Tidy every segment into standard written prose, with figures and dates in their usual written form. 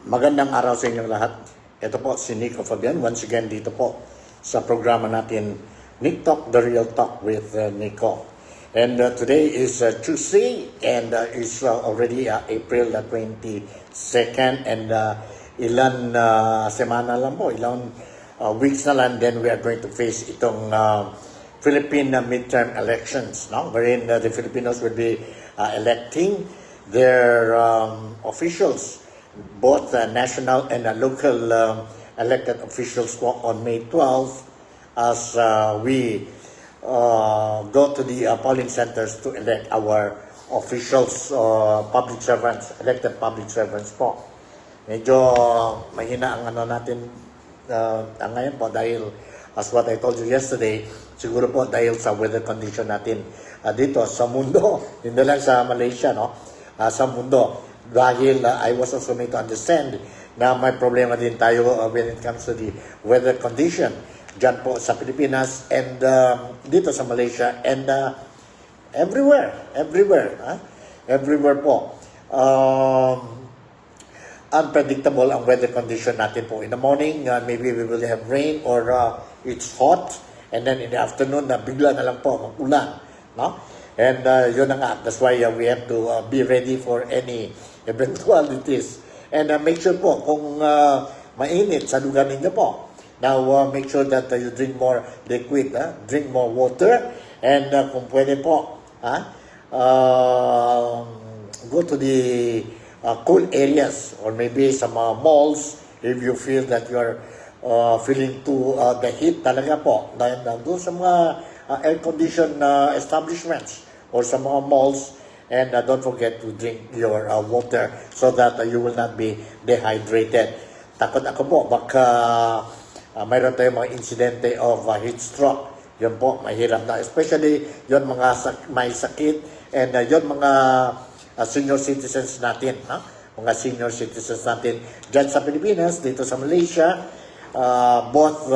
Magandang araw sa inyong lahat. Ito po si Nico Fabian, once again dito po sa programa natin NikTok, The Real Talk with Nico. And today is Tuesday and it's already April 22nd and ilan semana lang po, ilang weeks na lang, then we are going to face itong Philippine midterm elections, no? Wherein the Filipinos will be electing their officials, both national and local elected officials on May 12 as we go to the polling centers to elect our officials, public servants, elected public servants po. Medyo mahina ang natin ngayon po dahil as what I told you yesterday, siguro po dahil sa weather condition natin dito sa mundo, hindi lang sa Malaysia, no? Sa mundo. Dahil I was also made to understand na may problema din tayo when it comes to the weather condition dyan po sa Pilipinas and dito sa Malaysia and everywhere po. Unpredictable ang weather condition natin po. In the morning, maybe we will have rain or it's hot and then in the afternoon, bigla na lang po mag-ulan, no? And yun na nga, that's why we have to be ready for any eventualities. And make sure po, kung mainit sa lugar ninyo po, now make sure that you drink more liquid, drink more water, and kung pwede po, go to the cool areas or maybe some malls if you feel that you are feeling too the heat talaga po. Dahil doon sa mga air-conditioned establishments or sa mga malls, and don't forget to drink your water so that you will not be dehydrated. Takot ako po, baka mayroon tayong mga insidente of heat stroke. Yun po, mahirap na. Especially yun mga may sakit and yun mga senior citizens natin. Mga senior citizens natin dyan sa Pilipinas, dito sa Malaysia, both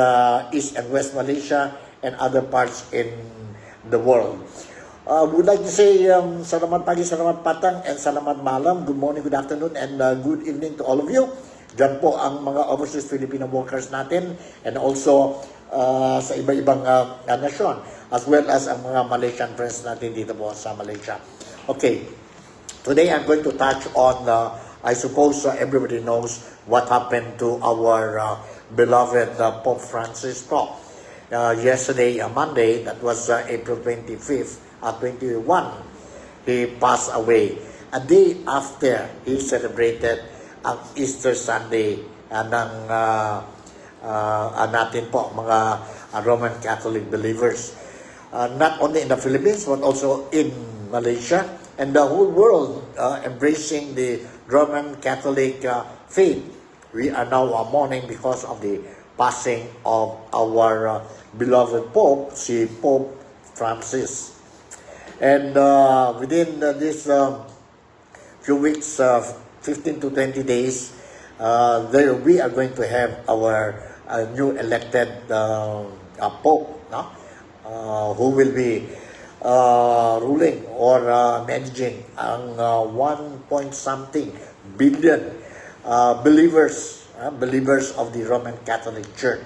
East and West Malaysia and other parts in the world. Would like to say salamat pagi, salamat patang, and salamat malam. Good morning, good afternoon, and good evening to all of you. Diyan po ang mga overseas Filipino workers natin and also sa iba-ibang nasyon as well as ang mga Malaysian friends natin dito po sa Malaysia. Okay, today I'm going to touch on, I suppose everybody knows what happened to our beloved Pope Francis po. Yesterday, Monday, that was April 25th, 21, he passed away. A day after he celebrated ang Easter Sunday ng natin po, mga Roman Catholic believers. Not only in the Philippines, but also in Malaysia, and the whole world embracing the Roman Catholic faith. We are now mourning because of the passing of our beloved Pope, si Pope Francis. And within this few weeks, 15 to 20 days, there we are going to have our new elected Pope, no? Who will be ruling or managing ang 1-point-something billion believers of the Roman Catholic Church,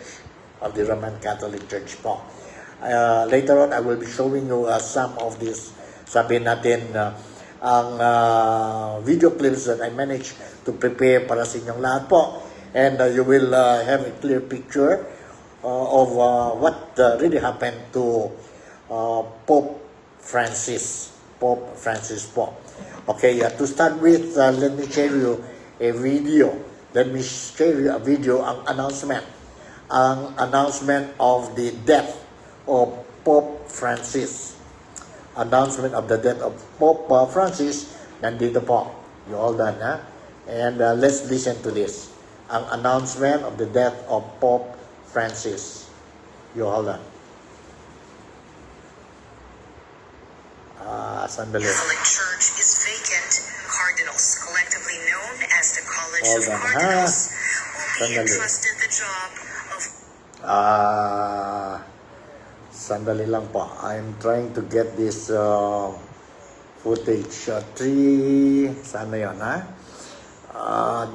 po. Later on, I will be showing you some of this, sabihin natin, ang video clips that I managed to prepare para sa inyong lahat po. And you will have a clear picture of what really happened to Pope Francis po. Okay, to start with, let me share you a video. Ang announcement of the death of Pope Francis. Announcement of the death of Pope Francis. Nandito po. You all done, ha? And let's listen to this. Ang announcement of the death of Pope Francis. You all done. Sandali. Catholic Church is vacant. Cardinals, collectively known as the College of Cardinals, will be entrusted the job of... Sandali lang po. I'm trying to get this footage. 3, saan na yun, ha?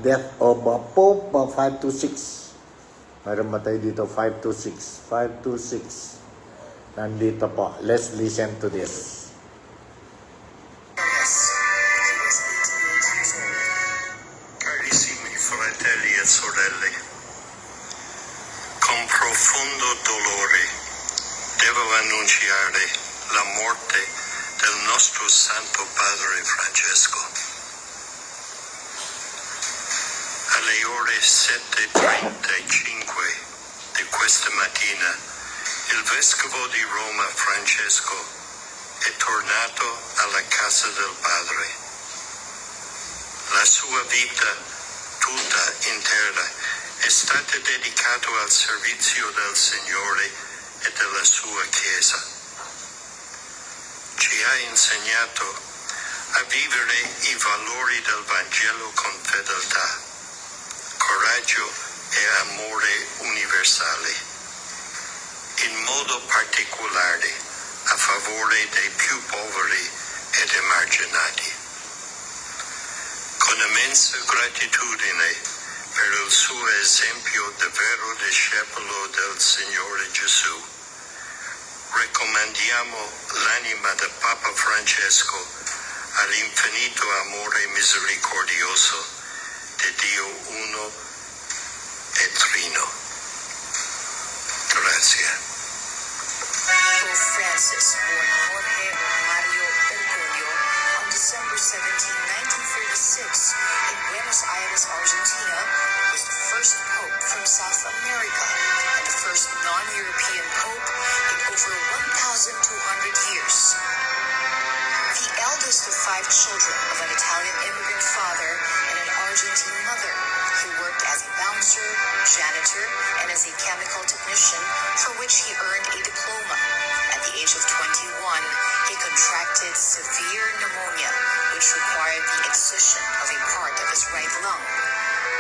death of Pope 526. Mayroon ba tayo dito? 526. 526. Nandito po. Let's listen to this. Carissimi fratelli e sorelle, con profondo dolore devo annunciare la morte del nostro Santo Padre Francesco. Alle ore 7:35 di questa mattina, il Vescovo di Roma Francesco è tornato alla casa del Padre. La sua vita tutta intera è stata dedicata al servizio del Signore e della sua Chiesa. Ci ha insegnato a vivere i valori del Vangelo con fedeltà, coraggio e amore universale, in modo particolare a favore dei più poveri ed emarginati. Con immensa gratitudine per il suo esempio di vero discepolo del Signore Gesù, raccomandiamo l'anima del Papa Francesco all'infinito amore misericordioso di Dio uno e trino. Grazie. Pope Francis, born Jorge Mario Bergoglio on December 17, 1936, in Buenos Aires, Argentina, was the first pope from South America and the first non-European pope in over 1,200 years. The eldest of 5 children of an Italian immigrant father and an Argentine mother, he worked as a bouncer, janitor, and as a chemical technician, for which he earned a diploma. At the age of 21, he contracted severe pneumonia, which required the excision of a part of his right lung.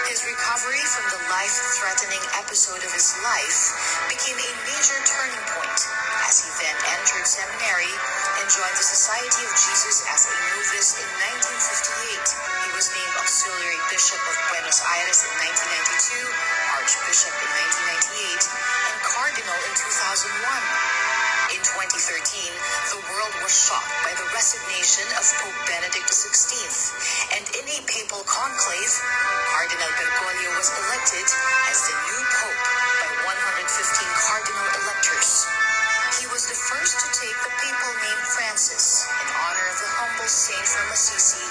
His recovery from the life-threatening episode of his life became a major turning point, as he then entered seminary and joined the Society of Jesus as a novice in 1958. He was named Auxiliary Bishop of Buenos Aires in 1992, Archbishop in 1998, and Cardinal in 2001. In 2013, the world was shocked by the resignation of Pope Benedict XVI, and in a papal conclave, Cardinal Bergoglio was elected as the new pope by 115 cardinal electors. He was the first to take the papal name Francis in honor of the humble saint from Assisi,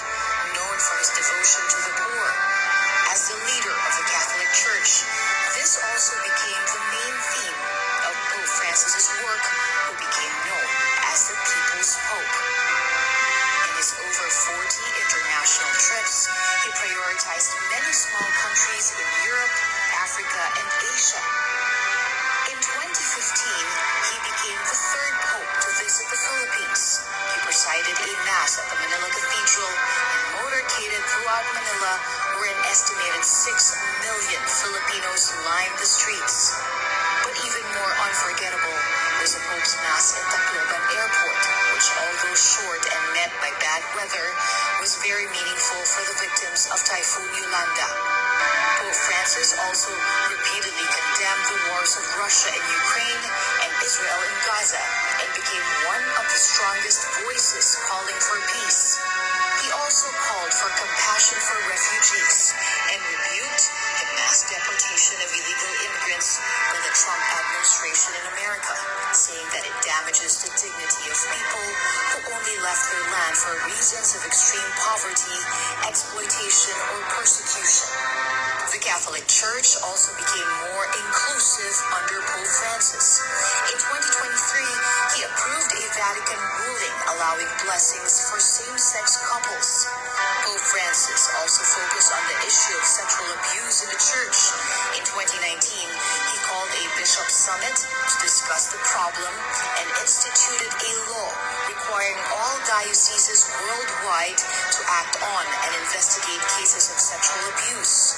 known for his devotion to the poor. As the leader of the Catholic Church, this also became the main theme of Pope Francis's work, who became known as the People's Pope. In his over 40 international trips, he prioritized many small countries in Europe, Africa, and Asia. In 2015, he became the 3rd Pope to visit the Philippines. He presided a Mass at the Manila Cathedral and motorcaded throughout Manila, where an estimated 6 million Filipinos lined the streets. But even more unforgettable was the Pope's Mass at Tacloban Airport, which, although short and met by bad weather, was very meaningful for the victims of Typhoon Yolanda. Pope Francis also repeatedly condemned the wars of Russia in Ukraine and Israel in Gaza, and became one of the strongest voices calling for peace. He also called for compassion for refugees and rebuked the mass deportation of illegal immigrants by the Trump administration in America, saying that it damages the dignity of people who only left their land for reasons of extreme poverty, exploitation, or persecution. The Catholic Church also became more inclusive under Pope Francis. In 2023, he approved a Vatican ruling allowing blessings for same-sex couples. Pope Francis also focused on the issue of sexual abuse in the Church. In 2019, he called a Bishop Summit to discuss the problem and instituted a law requiring all dioceses worldwide to act on and investigate cases of sexual abuse.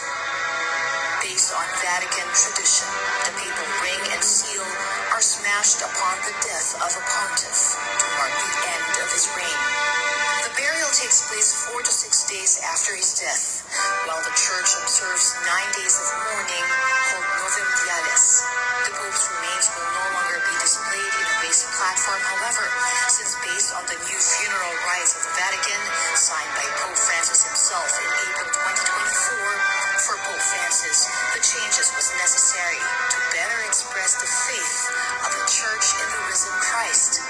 Based on Vatican tradition, the papal ring and seal are smashed upon the death of a pontiff to mark the end of his reign. The burial takes place 4 to 6 days after his death. while the church observes 9 days of mourning called Novem Diales. The Pope's remains will no longer be displayed in a raised platform, however, since based on the new funeral rites of the Vatican, signed by Pope Francis himself in April 2024, for Pope Francis, the changes was necessary to better express the faith of the Church in the risen Christ.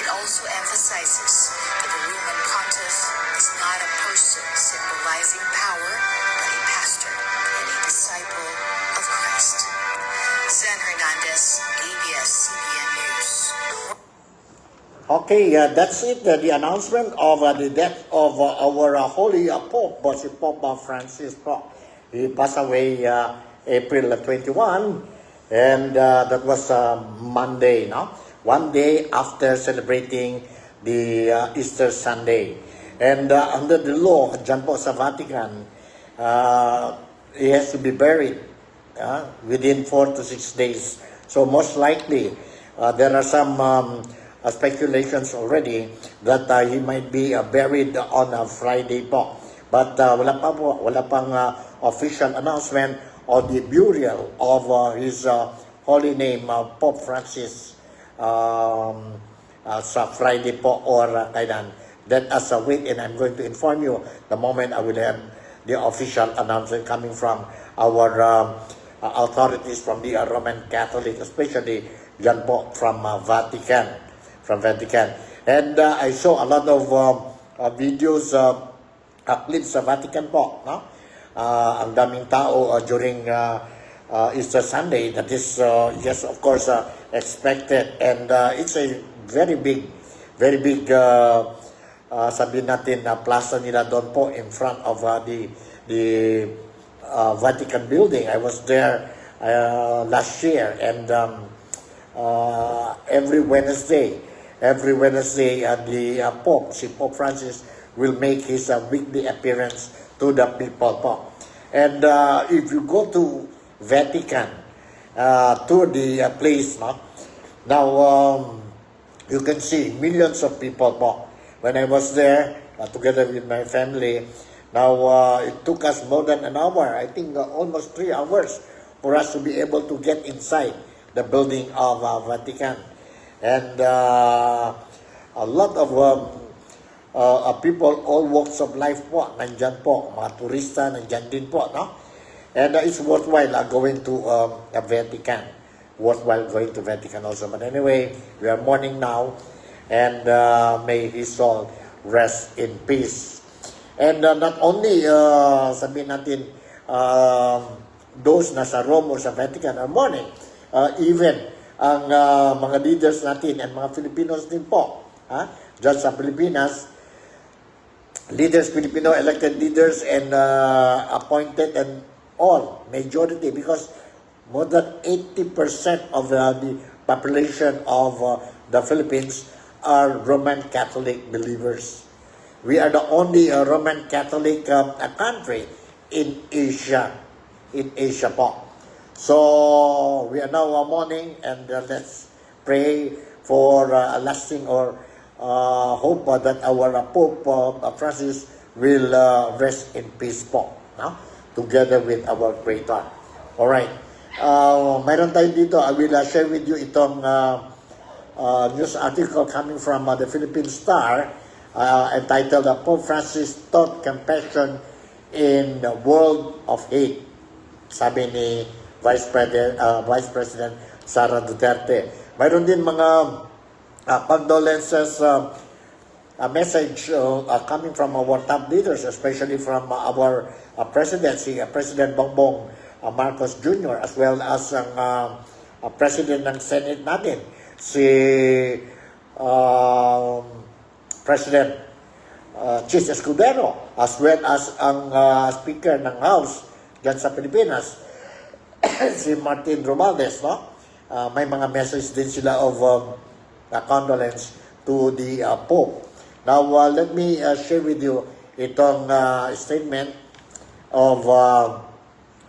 It also emphasizes that the Roman pontiff is not a person symbolizing power, but a pastor and a disciple of Christ. Zen Hernandez, ABS-CBN News. Okay, that's it. The announcement of the death of our Holy Pope, si Pope Francis po. He passed away April 21, and that was Monday, no? One day after celebrating the Easter Sunday. And under the law, dyan po sa Vatican, he has to be buried within 4 to 6 days. So most likely, there are some speculations already that he might be buried on a Friday po. But wala pang official announcement on the burial of his holy name, Pope Francis, sa Friday po or kailan. Let us wait, and I'm going to inform you the moment I will have the official announcement coming from our authorities from the Roman Catholic, especially dyan po from Vatican. And I saw a lot of videos, clips sa Vatican po, no? Ang daming tao during Easter Sunday. That is, yes, of course, expected. And it's a very big, sabihin natin, plaza nila doon po in front of the Vatican building. I was there last year, and every Wednesday, the Pope, si Pope Francis, will make his weekly appearance to the people po. And if you go to Vatican, to the place, no? Now, you can see millions of people po. When I was there, together with my family, now it took us more than an hour, I think almost 3 hours, for us to be able to get inside the building of Vatican. And a lot of people, all walks of life po, nandyan po, mga turista, nandyan din po, no? And it's worthwhile going to Vatican. Worthwhile going to Vatican also. But anyway, we are mourning now, and may his soul rest in peace. And not only, sabihin natin, those na sa Rome or sa Vatican are mourning, even ang mga leaders natin and mga Filipinos din po, dyan sa Pilipinas, leaders, Filipino elected leaders and appointed and all, majority, because more than 80% of the population of the Philippines are Roman Catholic believers. We are the only Roman Catholic country in Asia po. So we are now mourning, and let's pray for a lasting or hope that our Pope Francis will rest in peace po, no? Together with our Creator. Alright. Mayroon tayo dito. I will share with you itong news article coming from the Philippine Star, entitled Pope Francis Taught Compassion in the World of Hate. Sabi ni Vice President Sara Duterte. Mayroon din mga condolences message coming from our top leaders, especially from our presidency, President Bongbong Marcos Jr., as well as ang President ng Senate natin, si President Chis Escudero, as well as ang Speaker ng House dyan sa Pilipinas, si Martin Romualdez, no? May mga message din sila of condolence to the Pope. Now, let me share with you itong statement of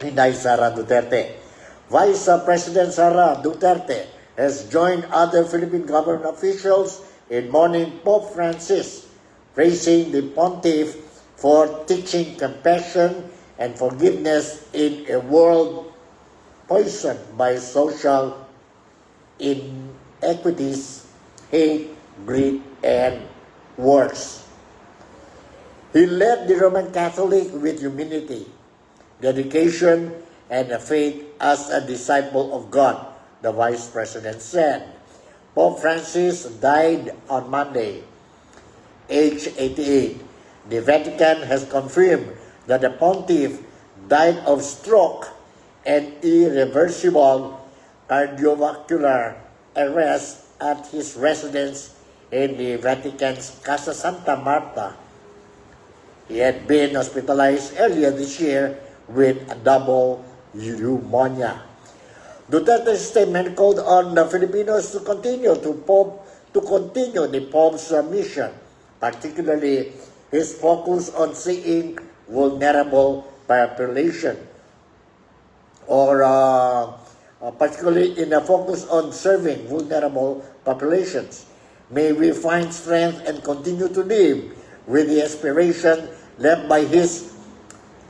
Inday Sara Duterte. Vice President Sara Duterte has joined other Philippine government officials in mourning Pope Francis, praising the pontiff for teaching compassion and forgiveness in a world poisoned by social inequities, hate, greed, and wars. He led the Roman Catholic with humility, dedication, and a faith as a disciple of God, the Vice President said. Pope Francis died on Monday, age 88. The Vatican has confirmed that the pontiff died of stroke and irreversible cardiovascular arrest at his residence in the Vatican's Casa Santa Marta. He had been hospitalized earlier this year with a double pneumonia. Duterte's statement called on the Filipinos to continue the Pope's mission, particularly his focus on seeing vulnerable population, or particularly in a focus on serving vulnerable populations. May we find strength and continue to live with the aspiration left by His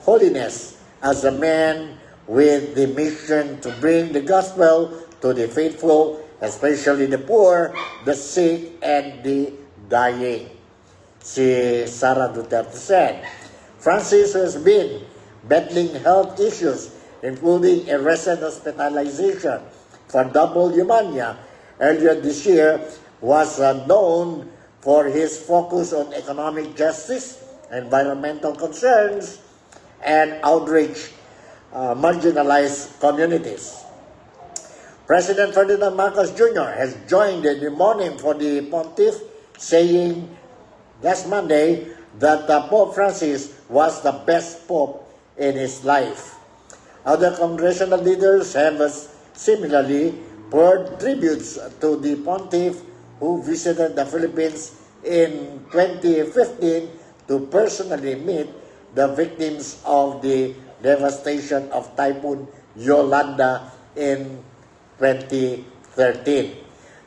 Holiness as a man with the mission to bring the gospel to the faithful, especially the poor, the sick, and the dying. Si Sara Duterte said. Francis has been battling health issues, including a recent hospitalization for double pneumonia earlier this year, was known for his focus on economic justice, environmental concerns, and outreach marginalized communities. President Ferdinand Marcos Jr. has joined the mnemonic for the pontiff, saying last Monday that Pope Francis was the best pope in his life. Other congressional leaders have similarly poured tributes to the pontiff, who visited the Philippines in 2015 to personally meet the victims of the devastation of Typhoon Yolanda in 2013.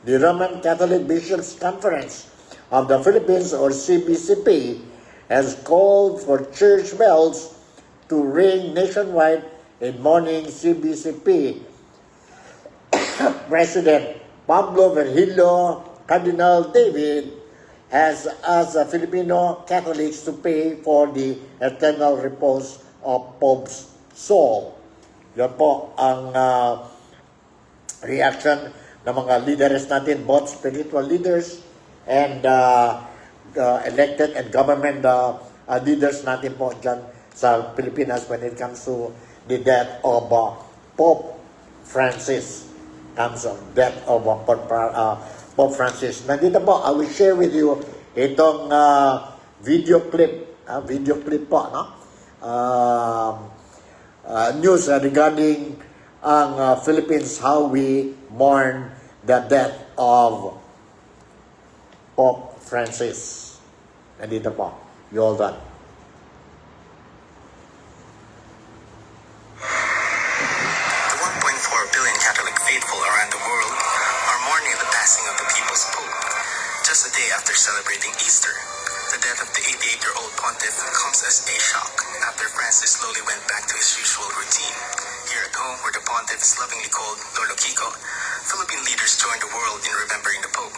The Roman Catholic Bishops' Conference of the Philippines, or CBCP, has called for church bells to ring nationwide in mourning CBCP President Pablo Virgilio Cardinal David has asked Filipino Catholics to pay for the eternal repose of Pope's soul. Yan po ang reaction ng mga leaders natin, both spiritual leaders and elected and government leaders natin po dyan sa Pilipinas when it comes to the death of Pope Francis. Comes of death of Pope Francis. Nandito po, I will share with you itong video clip po, no? News regarding ang Philippines, how we mourn the death of Pope Francis. Nandito po. You all done. Just a day after celebrating Easter, the death of the 88-year-old pontiff comes as a shock after Francis slowly went back to his usual routine. Here at home, where the pontiff is lovingly called Lolo Kiko, Philippine leaders join the world in remembering the Pope.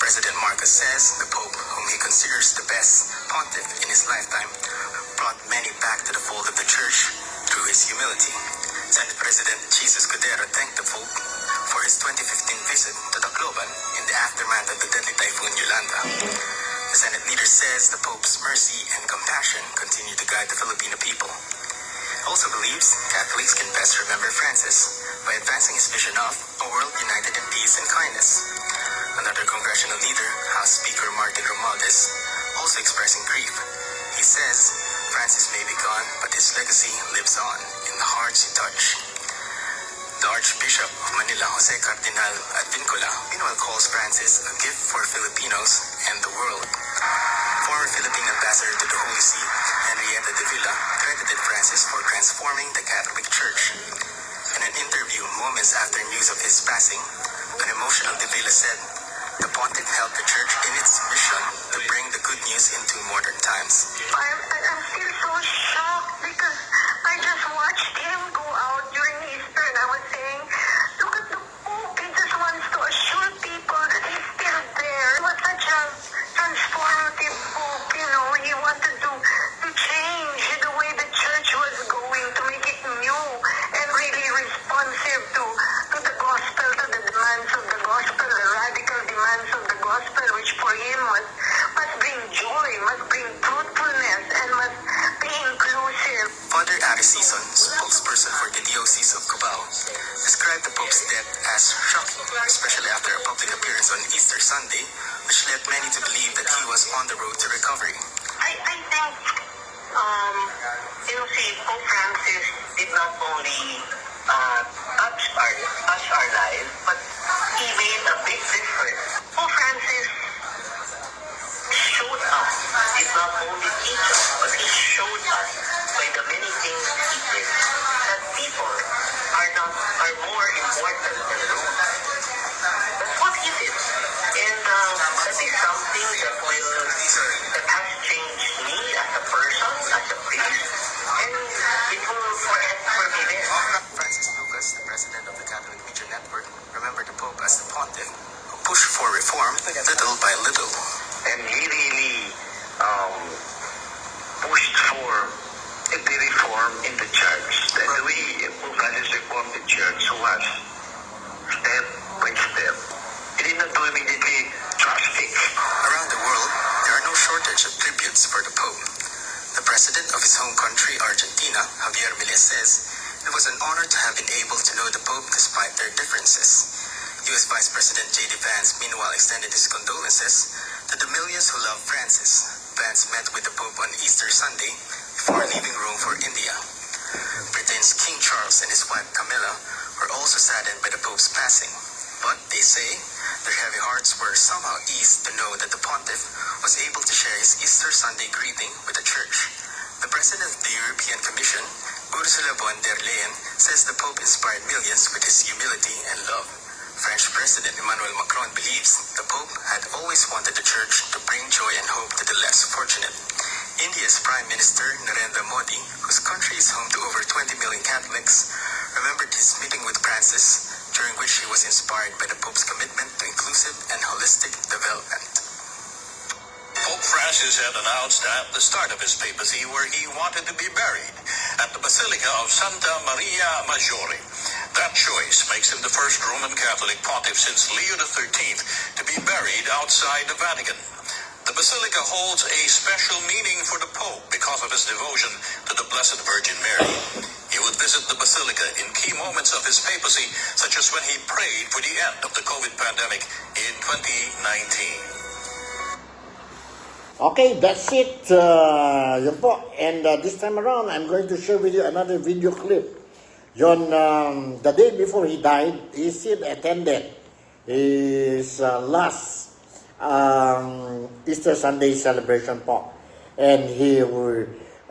President Marcos says the Pope, whom he considers the best pontiff in his lifetime, brought many back to the fold of the Church through his humility. Senate President Jesus Cudero thanked the Pope for his 2015 visit to Tacloban in the aftermath of the deadly Typhoon Yolanda. The Senate leader says the Pope's mercy and compassion continue to guide the Filipino people. Also believes Catholics can best remember Francis by advancing his vision of a world united in peace and kindness. Another congressional leader, House Speaker Martin Romualdez, also expressing grief. He says Francis may be gone, but his legacy lives on in the hearts he touched. The Archbishop of Manila, Jose Cardinal Advincula, meanwhile calls Francis a gift for Filipinos and the world. Former Philippine ambassador to the Holy See, Henrietta de Villa, credited Francis for transforming the Catholic Church. In an interview moments after news of his passing, an emotional de Villa said, "The Pontiff helped the Church in its mission to bring the good news into modern times." I'm see, Pope Francis did not only touch our lives, but he made a big difference. Pope Francis showed us, did not only teach us, but he showed us by the many things he did that people are more important than Rome. That's what he did. And that is something that has changed me as a person, as a priest, and it will forever be there. Francis Lucas, the president of the Catholic Media Network, remembered the Pope as the pontiff who pushed for reform little by little. And he really pushed for the reform in the church. The way Pope Francis reformed the church was step by step. He did not do immediately drastic. Around the world, there are no shortage of tributes for the Pope. The president of his home country, Argentina, Javier Milei, says it was an honor to have been able to know the Pope despite their differences. U.S. Vice President J.D. Vance meanwhile extended his condolences to the millions who love Francis. Vance met with the Pope on Easter Sunday before leaving Rome for India. Britain's King Charles and his wife Camilla were also saddened by the Pope's passing. But they say their heavy hearts were somehow eased to know that the pontiff was able to share his Easter Sunday greeting with the church. The president of the European Commission, Ursula von der Leyen, says the Pope inspired millions with his humility and love. French President Emmanuel Macron believes the Pope had always wanted the church to bring joy and hope to the less fortunate. India's Prime Minister Narendra Modi, whose country is home to over 20 million Catholics, remembered his meeting with Francis, during which he was inspired by the Pope's commitment to inclusive and holistic development. Pope Francis had announced at the start of his papacy where he wanted to be buried, at the Basilica of Santa Maria Maggiore. That choice makes him the first Roman Catholic pontiff since Leo XIII to be buried outside the Vatican. The Basilica holds a special meaning for the Pope because of his devotion to the Blessed Virgin Mary. He would visit the Basilica in key moments of his papacy, such as when he prayed for the end of the COVID pandemic in 2019. Okay, that's it. Yun po. And this time around, I'm going to share with you another video clip. Yun, the day before he died, he still attended his last Easter Sunday celebration po. And he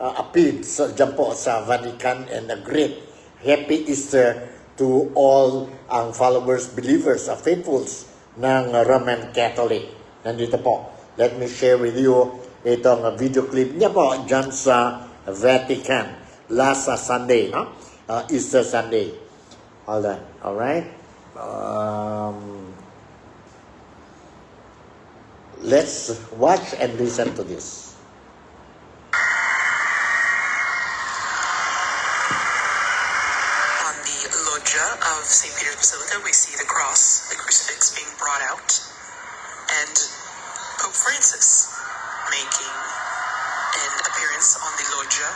appeared dyan po sa Vatican, and a great happy Easter to all ang followers, believers, faithfuls ng Roman Catholic. Nandito po. Let me share with you itong video clip niya po dyan sa Vatican last Sunday, no? Easter Sunday. Hold on. Alright? Let's watch and listen to this. On the loggia of St. Peter's Basilica, we see the cross, the crucifix being brought out, and Pope Francis making an appearance on the loggia.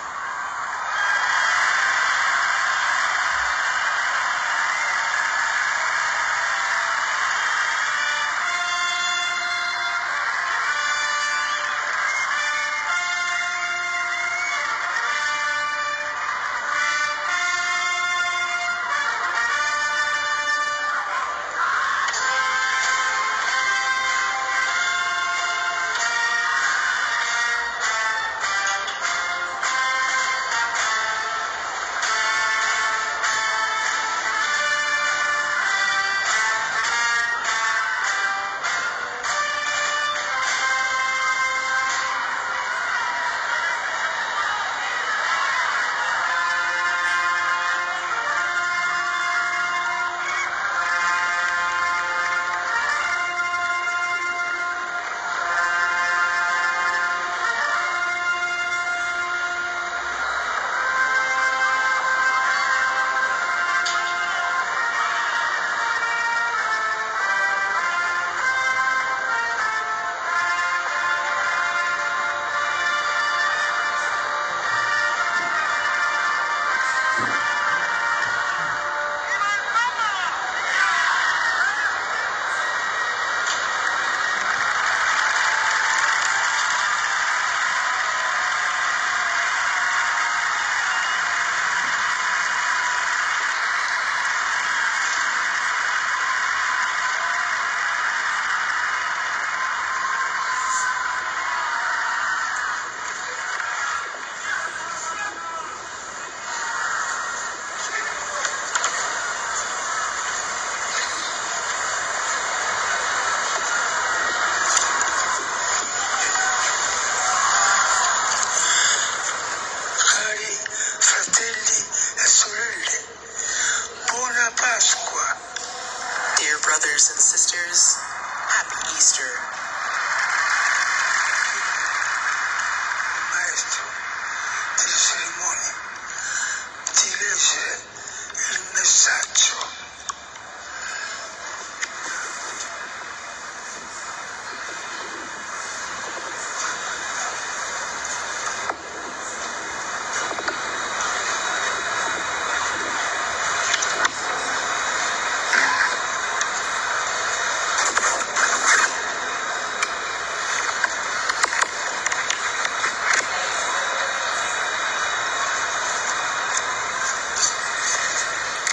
messaggio.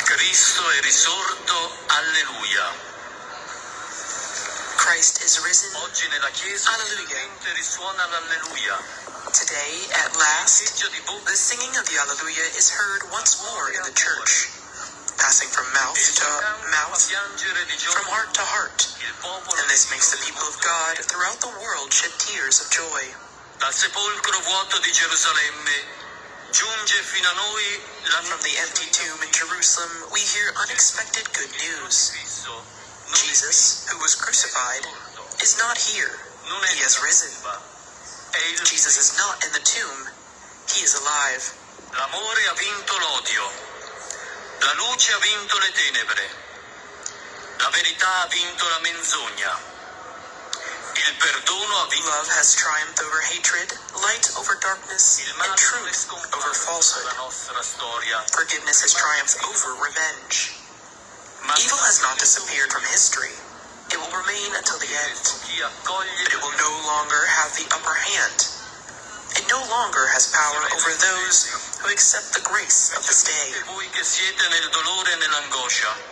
Cristo è risorto, alleluia. Christ is risen. Oggi nella Chiesa Alleluia. finalmente risuona l'alleluia. Today, at last, the singing of the Alleluia is heard once more in the church, passing from mouth to mouth, from heart to heart. And this makes the people of God throughout the world shed tears of joy. Dal sepolcro vuoto di Gerusalemme giunge fino a noi From the empty tomb in Jerusalem, we hear unexpected good news. Jesus, who was crucified, is not here. He has risen. Jesus is not in the tomb. He is alive. L'amore ha vinto l'odio, la luce ha vinto le tenebre, la verità ha vinto la menzogna. Il perdono ha vinto Love has triumphed over hatred, light over darkness, and truth over falsehood. la nostra storia. Forgiveness has triumphed over revenge. Evil has not disappeared from history. It will remain until the end. Chi accoglie But it will no longer have the upper hand. It no longer has power over those who accept the grace of this day. voi che siete nel dolore e nell'angoscia.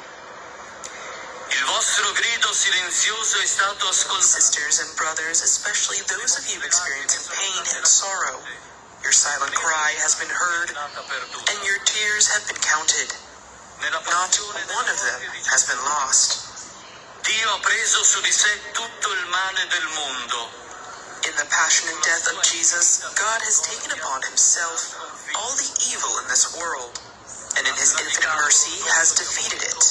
Il vostro grido silenzioso è stato ascoltato. Sisters and brothers, especially those of you experiencing pain and sorrow, your silent cry has been heard, and your tears have been counted. Nella Not passione one of them has been lost. Dio ha preso su di sé tutto il male del mondo. In the passion and death of Jesus, God has taken upon himself all the evil in this world, and in his infinite mercy has defeated it.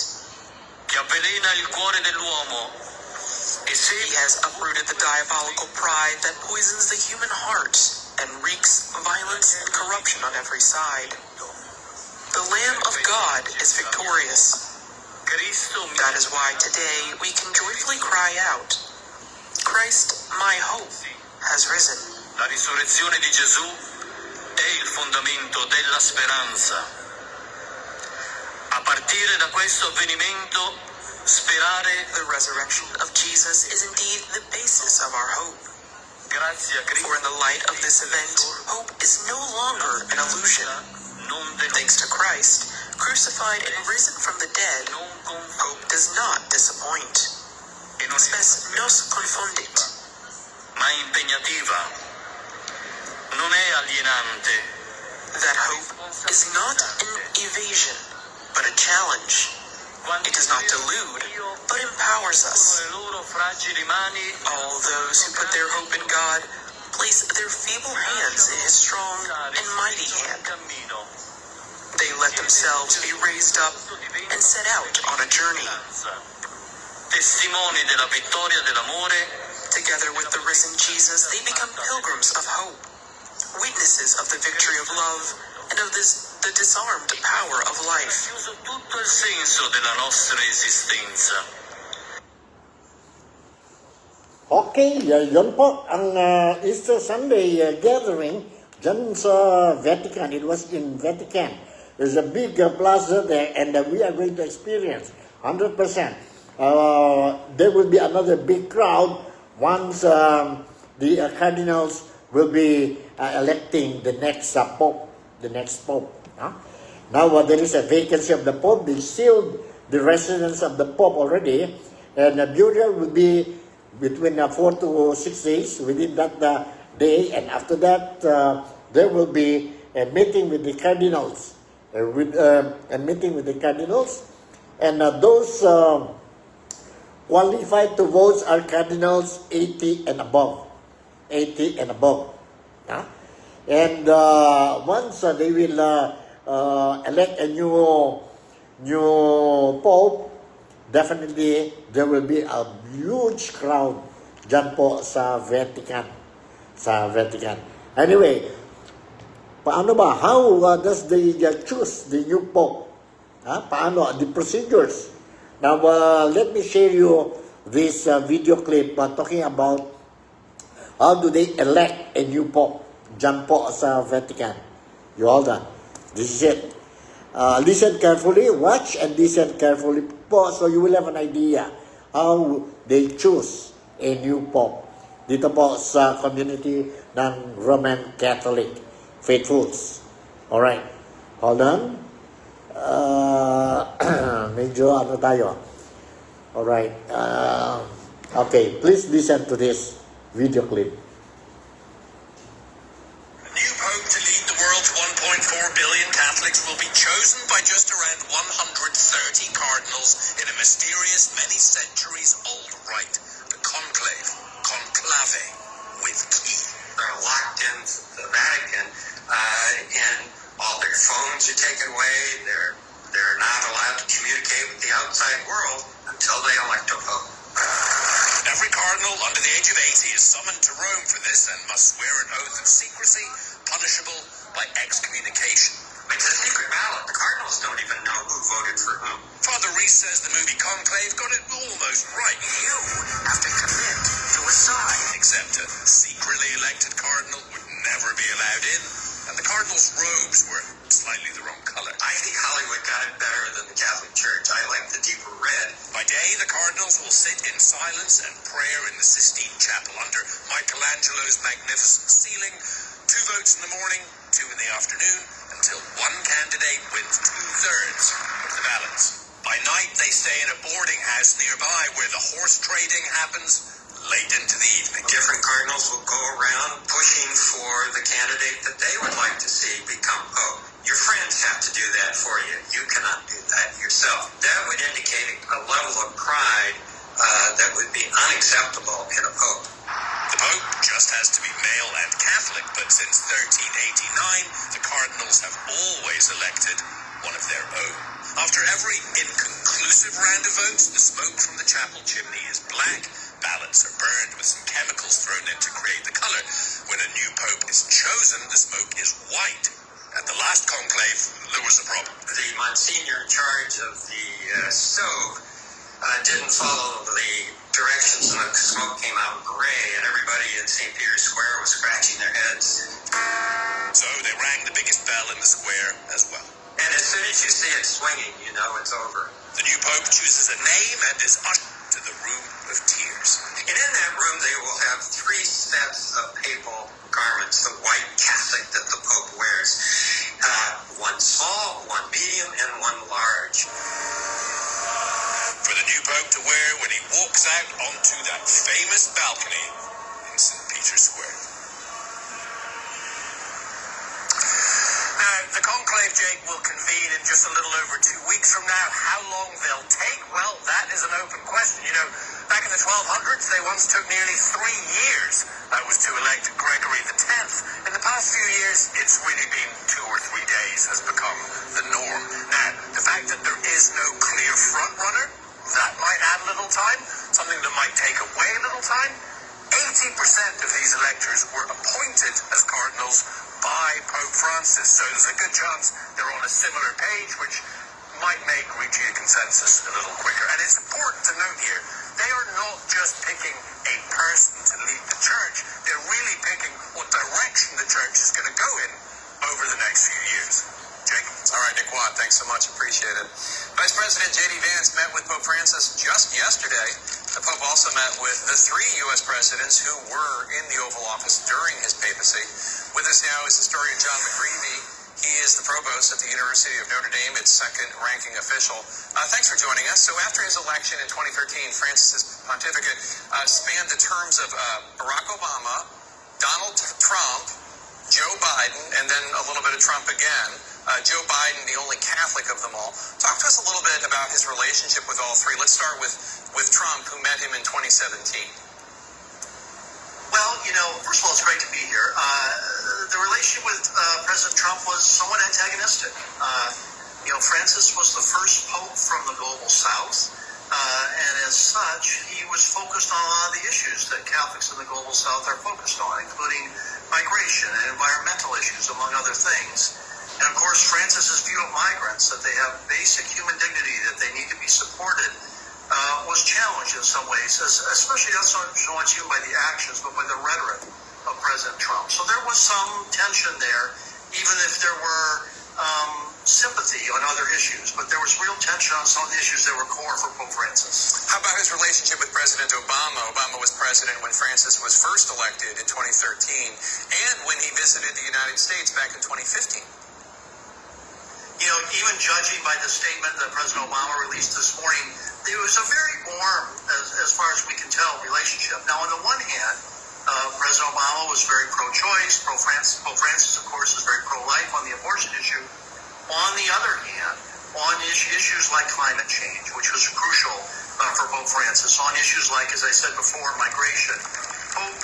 Che avvelena il cuore dell'uomo e se He has uprooted the diabolical pride that poisons the human heart and wreaks violence and corruption on every side. The Lamb of God is victorious. Cristo mi That is why today we can joyfully cry out, Christ, my hope, has risen. La risurrezione di Gesù è il fondamento della speranza. A partire da questo avvenimento, sperare, The resurrection of Jesus is indeed the basis of our hope. grazie a For Cristo, in the light of this event, hope is no longer an illusion. non Thanks to Christ, crucified and risen from the dead, non hope does not disappoint. e non Spes nos confundit. ma impegnativa. Non è alienante, That hope is not an evasion, but a challenge. It does not delude, but empowers us. le loro fragili mani All those who put their hope in God place their feeble hands in his strong and mighty hand. cammino. They let themselves be raised up and set out on a journey. Testimoni della vittoria dell'amore, Together with the risen Jesus, they become pilgrims of hope, witnesses of the victory of love and of the disarmed power of life. chiuso tutto il senso della nostra esistenza. Okay, yun po ang Easter Sunday gathering dyan sa Vatican. It was in Vatican. There's a big plaza there and we are going to experience 100%. There will be another big crowd once the cardinals will be electing the next pope. Huh? Now there is a vacancy of the pope. They sealed the residence of the pope already, and the burial will be between 4 to 6 days within that day, and after that there will be a meeting with the cardinals, and those qualified to vote are cardinals 80 and above. Huh? And once they will elect a new pope, definitely there will be a huge crowd dyan po sa Vatican. Anyway, paano ba? How does they choose the new pope? Paano? The procedures. Now, let me share you this video clip talking about how do they elect a new pope dyan po sa Vatican. You hold on. This is it. Listen carefully, watch and listen carefully po so you will have an idea how they choose a new pope dito po sa community ng Roman Catholic faithfuls. Alright, hold on. Medyo ano tayo. Alright, okay, please listen to this video clip. New Pope to lead the world's 1.4 billion Catholics will be chosen by just around 130 cardinals in a mysterious, many centuries old rite, the conclave, with key. They're locked in the Vatican, and all their phones are taken away. They're not allowed to communicate with the outside world until they elect a pope. Every cardinal under the age of 80 is summoned to Rome for this and must swear an oath of secrecy, punishable by excommunication. It's a secret ballot. The cardinals don't even know who voted for whom. Father Reese says the movie Conclave got it almost right. You have to commit to a side. Except a secretly elected cardinal would never be allowed in, and the cardinals' robes were slightly the wrong color. I think Hollywood got it better than the Catholic Church. I like the deeper red. By day, the cardinals will sit in silence and prayer in the Sistine Chapel under Michelangelo's magnificent ceiling. 2 votes in the morning, 2 in the afternoon, until one candidate wins 2/3 of the ballots. By night, they stay in a boarding house nearby where the horse trading happens late into the evening. Different cardinals will go around pushing for the candidate that they would like to see become pope. Your friends have to do that for you. You cannot do that yourself. That would indicate a level of pride that would be unacceptable in a pope. The Pope just has to be male and Catholic, but since 1389, the cardinals have always elected one of their own. After every inconclusive round of votes, the smoke from the chapel chimney is black. Ballots are burned with some chemicals thrown in to create the color. When a new pope is chosen, the smoke is white. At the last conclave, there was a problem. The Monsignor in charge of the stove didn't follow the directions, and the smoke came out gray, and everybody in St. Peter's Square was scratching their heads. So they rang the biggest bell in the square as well. And as soon as you see it swinging, you know it's over. The new pope chooses a name and is ushered to the room of tears. And in that room, they will have 3 sets of papal garments, the white cassock that the Pope wears. One small, one medium, and one large. For the new pope to wear when he walks out onto that famous balcony in St. Peter's Square. Now, the conclave, Jake, will convene in just a little over 2 weeks from now. How long they'll take? Well, that is an open question. You know, back in the 1200s, they once took nearly 3 years. That was to elect Gregory X. In the past few years, it's really been 2 or 3 days has become the norm. Now, the fact that there is no clear front runner, that might add a little time. Something that might take away a little time. 80% of these electors were appointed as cardinals by Pope Francis, so there's a good chance they're on a similar page, which might make reaching a consensus a little quicker. And it's important to note here, they are not just picking a person to lead the church, they're really picking what direction the church is going to go in over the next few years. Jake? All right, Nick Watt, thanks so much. Appreciate it. Vice President J.D. Vance met with Pope Francis just yesterday. The Pope also met with the 3 U.S. presidents who were in the Oval Office during his papacy. With us now is historian John McGreevy. He is the provost at the University of Notre Dame, its second-ranking official. Thanks for joining us. So after his election in 2013, Francis's pontificate spanned the terms of Barack Obama, Donald Trump, Joe Biden, and then a little bit of Trump again. Joe Biden, the only Catholic of them all. Talk to us a little bit about his relationship with all 3. Let's start with Trump, who met him in 2017. Well, you know, first of all, it's great to be here. The relationship with President Trump was somewhat antagonistic. You know, Francis was the first pope from the global south, and as such, he was focused on a lot of the issues that Catholics in the global south are focused on, including migration and environmental issues, among other things. And of course, Francis's view of migrants, that they have basic human dignity, that they need to be supported, was challenged in some ways, especially not so much even by the actions, but by the rhetoric of President Trump. So there was some tension there, even if there were sympathy on other issues, but there was real tension on some of the issues that were core for Pope Francis. How about his relationship with President Obama? Obama was president when Francis was first elected in 2013 and when he visited the United States back in 2015. You know, even judging by the statement that President Obama released this morning, it was a very warm, as far as we can tell, relationship. Now, on the one hand, President Obama was very pro-choice. Pope Francis, of course, is very pro-life on the abortion issue. On the other hand, on issues like climate change, which was crucial for Pope Francis, on issues like, as I said before, migration, Pope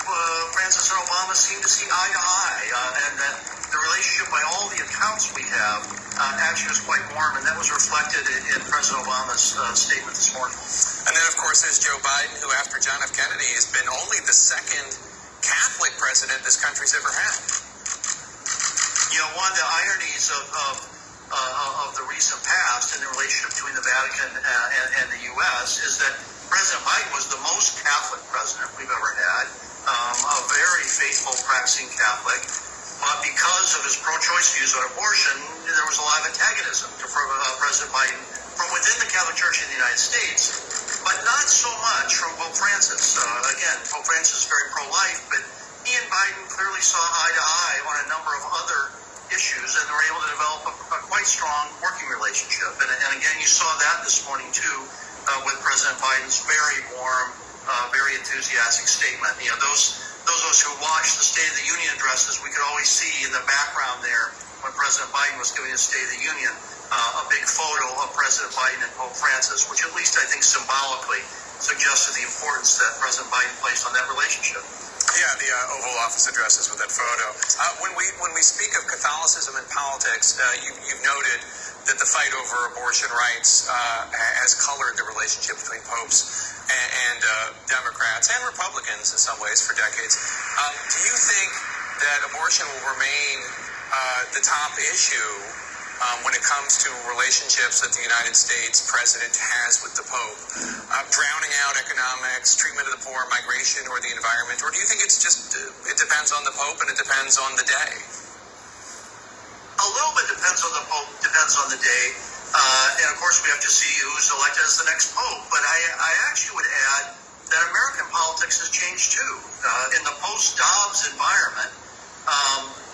Francis and Obama seem to see eye to eye, and that the relationship, by all the accounts we have, actually was quite warm, and that was reflected in President Obama's statement this morning. And then, of course, there's Joe Biden, who, after John F. Kennedy, has been only the second Catholic president this country's ever had. You know, one of the ironies of the recent past in the relationship between the Vatican and the U.S. is that President Biden was the most Catholic president we've ever had, a very faithful practicing Catholic, but because of his pro-choice views on abortion, there was a lot of antagonism to President Biden from within the Catholic Church in the United States, but not so much from Pope Francis. Again, Pope Francis is very pro-life, but he and Biden clearly saw eye to eye on a number of other issues, and were able to develop a quite strong working relationship. And again, you saw that this morning too, with President Biden's very warm, very enthusiastic statement. You know, those of us who watched the State of the Union addresses, we could always see in the background there when President Biden was giving his State of the Union a big photo of President Biden and Pope Francis, which at least I think symbolically suggested the importance that President Biden placed on that relationship. Yeah, the Oval Office addresses with that photo. When we speak of Catholicism and politics, you've noted that the fight over abortion rights has colored the relationship between popes and Democrats and Republicans in some ways for decades. Do you think that abortion will remain the top issue when it comes to relationships that the United States president has with the Pope, drowning out economics, treatment of the poor, migration, or the environment? Or do you think it's just, it depends on the Pope and it depends on the day? A little bit depends on the Pope, depends on the day. And of course we have to see who's elected as the next Pope. But I actually would add that American politics has changed too. In the post-Dobbs environment,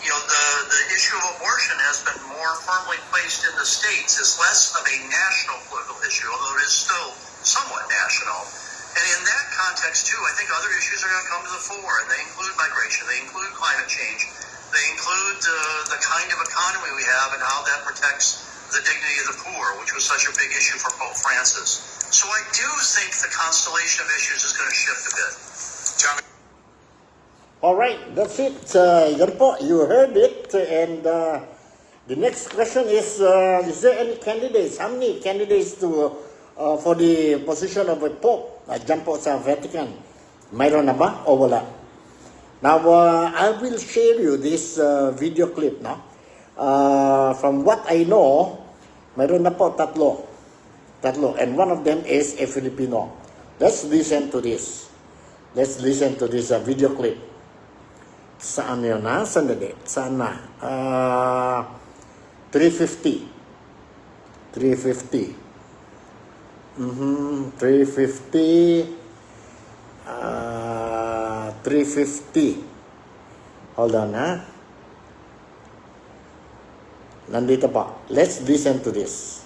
you know, the issue of abortion has been more firmly placed in the states as less of a national political issue, although it is still somewhat national. And in that context, too, I think other issues are going to come to the fore, and they include migration, they include climate change, they include the kind of economy we have and how that protects the dignity of the poor, which was such a big issue for Pope Francis. So I do think the constellation of issues is going to shift a bit. John? All right, that's it. Yan po, you heard it. And the next question is there any candidates? How many candidates for the position of a Pope dyan po sa Vatican? Mayroon na ba o wala? Now, I will share you this video clip. No? From what I know, mayroon na po tatlo. And one of them is a Filipino. Let's listen to this. Let's listen to this video clip. Saan yun na? Sandali. Saan na? 350. 350. 350. Hold on, ha? Nandito pa. Let's listen to this.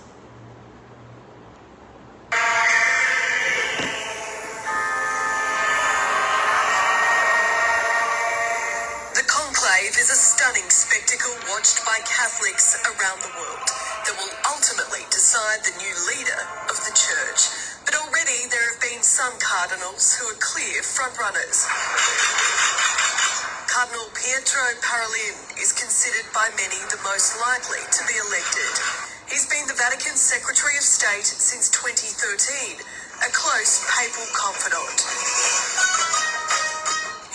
Is a stunning spectacle watched by Catholics around the world that will ultimately decide the new leader of the Church. But already there have been some cardinals who are clear frontrunners. Cardinal Pietro Parolin is considered by many the most likely to be elected. He's been the Vatican Secretary of State since 2013, a close papal confidant.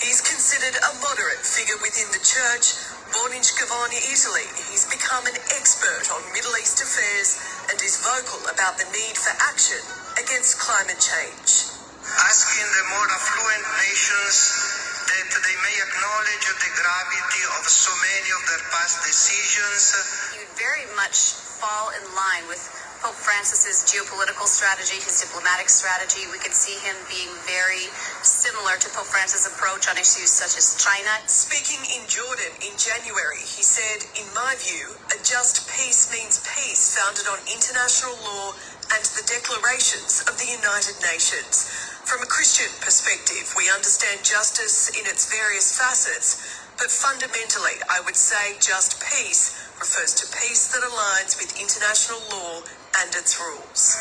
He's considered a moderate figure within the Church, Born in Scavone, Italy, he's become an expert on Middle East affairs and is vocal about the need for action against climate change. Asking the more affluent nations that they may acknowledge the gravity of so many of their past decisions. He would very much fall in line with Pope Francis's geopolitical strategy, his diplomatic strategy. We can see him being very similar to Pope Francis' approach on issues such as China. Speaking in Jordan in January, he said, "In my view, a just peace means peace founded on international law and the declarations of the United Nations. From a Christian perspective, we understand justice in its various facets, but fundamentally, I would say just peace refers to peace that aligns with international law and its rules."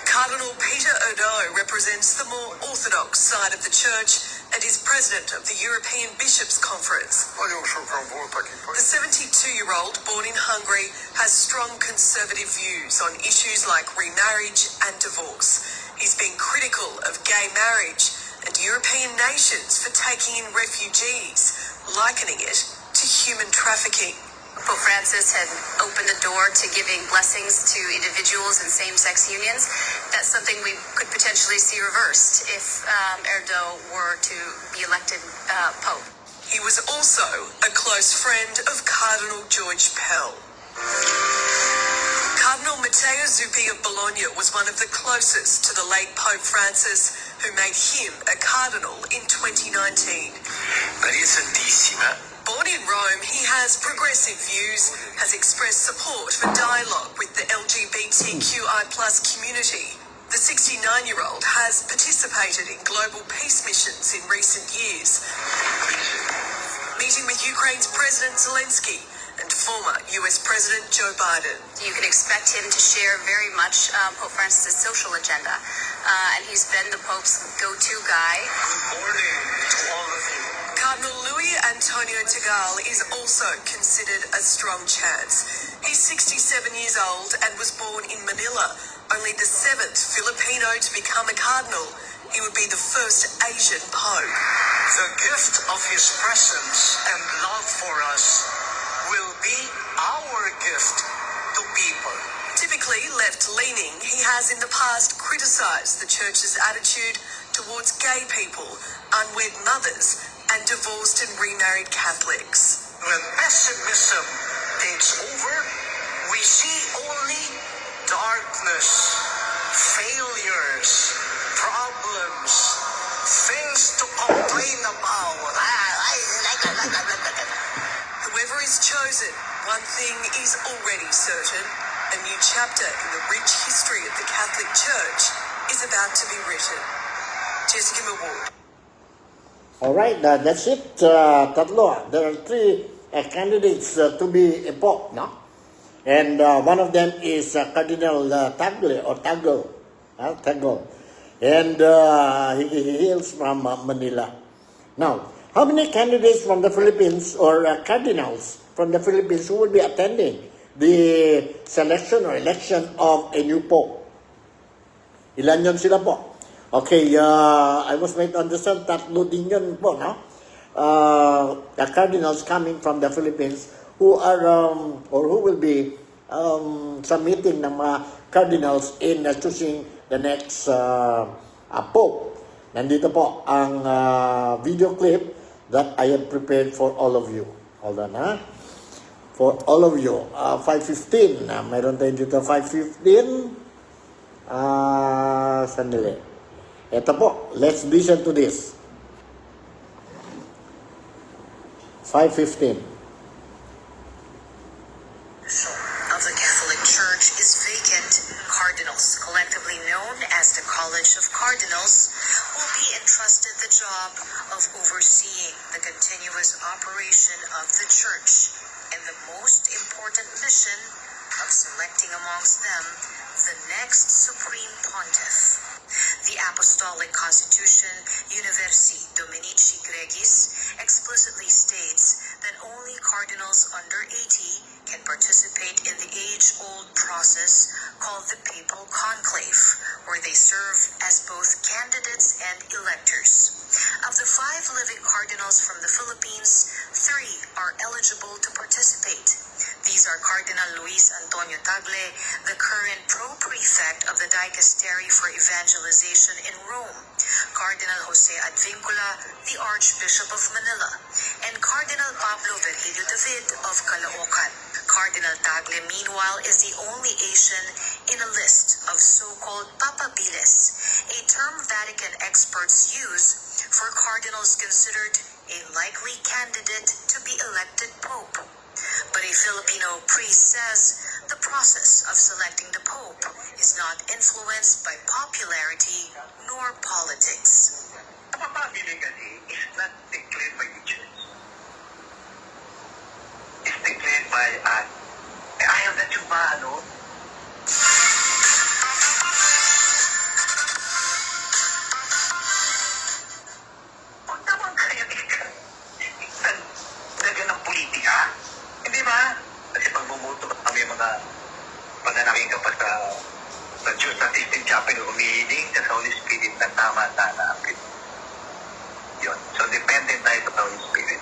Cardinal Peter Odo represents the more orthodox side of the church and is president of the European Bishops' Conference. The 72-year-old, born in Hungary, has strong conservative views on issues like remarriage and divorce. He's been critical of gay marriage and European nations for taking in refugees, likening it to human trafficking. Pope Francis had opened the door to giving blessings to individuals in same-sex unions. That's something we could potentially see reversed if Erdo were to be elected Pope. He was also a close friend of Cardinal George Pell. Cardinal Matteo Zuppi of Bologna was one of the closest to the late Pope Francis, who made him a cardinal in 2019. Maria Santissima. Born in Rome, he has progressive views, has expressed support for dialogue with the LGBTQI+ community. The 69-year-old has participated in global peace missions in recent years, meeting with Ukraine's President Zelensky and former US President Joe Biden. You can expect him to share very much Pope Francis' social agenda, and he's been the Pope's go-to guy. Good morning to all of you. Cardinal Luis Antonio Tagal is also considered a strong chance. He's 67 years old and was born in Manila, only the 7th Filipino to become a cardinal. He would be the first Asian pope. The gift of his presence and love for us will be our gift to people. Typically left-leaning, he has in the past criticised the church's attitude towards gay people, unwed mothers, and divorced and remarried Catholics. When pessimism takes over, we see only darkness, failures, problems, things to complain about. Whoever is chosen, one thing is already certain. A new chapter in the rich history of the Catholic Church is about to be written. Jessica Maward. All right, that's it. Tatlo. There are three candidates to be epoch, no? And one of them is Cardinal Tagle or Tagle. Tagle. And he hails from Manila. Now, how many candidates from the Philippines or cardinals from the Philippines who will be attending the selection or election of a new pope? Ilan yun sila po? Okay, I was made to understand tatlo din yun po, no? The cardinals coming from the Philippines who are or who will be submitting ng mga cardinals in choosing the next pope. Nandito po ang video clip that I have prepared for all of you. Hold on, ha? For all of you. 5:15. Mayroon tayo dito 5:15. Sandali. Ito po, let's listen to this. 5:15. Of the Catholic Church is vacant. Cardinals, collectively known as the College of Cardinals, will be entrusted the job of overseeing the continuous operation of the Church and the most important mission of selecting amongst them the next Supreme Pontiff. The Apostolic Constitution Universi Dominici Gregis explicitly states that only cardinals under 80 can participate in the age-old process called the Papal Conclave, where they serve as both candidates and electors. Of the 5 living cardinals from the Philippines, 3 are eligible to participate. These are Cardinal Luis Antonio Tagle, the current pro-prefect of the Dicastery for Evangelization in Rome, Cardinal Jose Advincula, the Archbishop of Manila, and Cardinal Pablo Virgilio David of Caloocan. Cardinal Tagle, meanwhile, is the only Asian in a list of so-called papabiles, a term Vatican experts use for cardinals considered a likely candidate to be elected pope. But a Filipino priest says the process of selecting the pope is not influenced by popularity nor politics. Papabili kasi is not declared by the church. It's declared by us. Ayaw na tsuba, ano? Huwag naman kayo dagan ng politika. Hindi ba? Kasi pag bumuto kami mga pananangin ka pa sa Diyos sa Sistine Chapel, umihiling sa Holy Spirit na tama sana. Yun. So, dependent tayo sa Holy Spirit.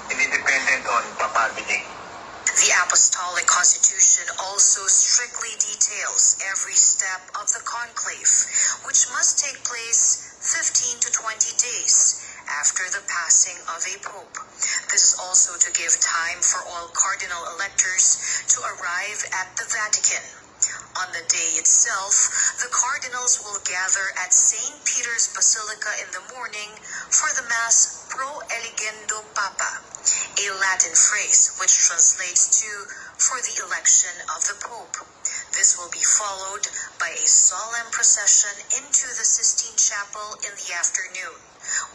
Hindi dependent on papabili. The Apostolic Constitution also strictly details every step of the conclave, which must take place 15 to 20 days after the passing of a pope. This is also to give time for all cardinal electors to arrive at the Vatican. On the day itself, the cardinals will gather at St. Peter's Basilica in the morning for the Mass Pro Eligendo Papa, a Latin phrase which translates to "for the election of the Pope." This will be followed by a solemn procession into the Sistine Chapel in the afternoon,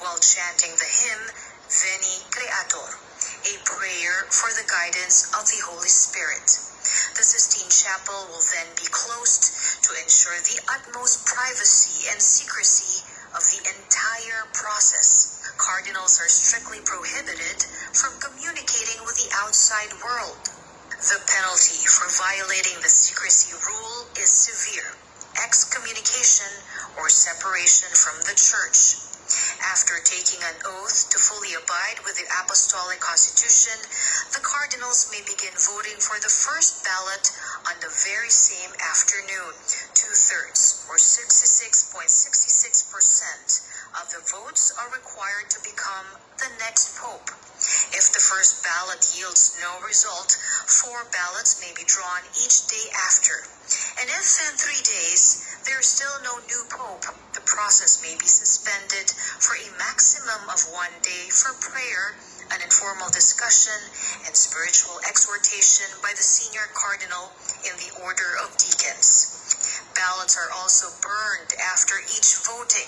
while chanting the hymn Veni Creator, a prayer for the guidance of the Holy Spirit. The Sistine Chapel will then be closed to ensure the utmost privacy and secrecy of the entire process. Cardinals are strictly prohibited from communicating with the outside world. The penalty for violating the secrecy rule is severe: excommunication or separation from the Church. After taking an oath to fully abide with the Apostolic Constitution, the cardinals may begin voting for the first ballot on the very same afternoon. 2/3, or 66.66% of the votes are required to become the next pope. If the first ballot yields no result, 4 ballots may be drawn each day after. And if in 3 days there is still no new pope, the process may be suspended for a maximum of 1 day for prayer, an informal discussion, and spiritual exhortation by the senior cardinal in the order of deacons. Ballots are also burned after each voting.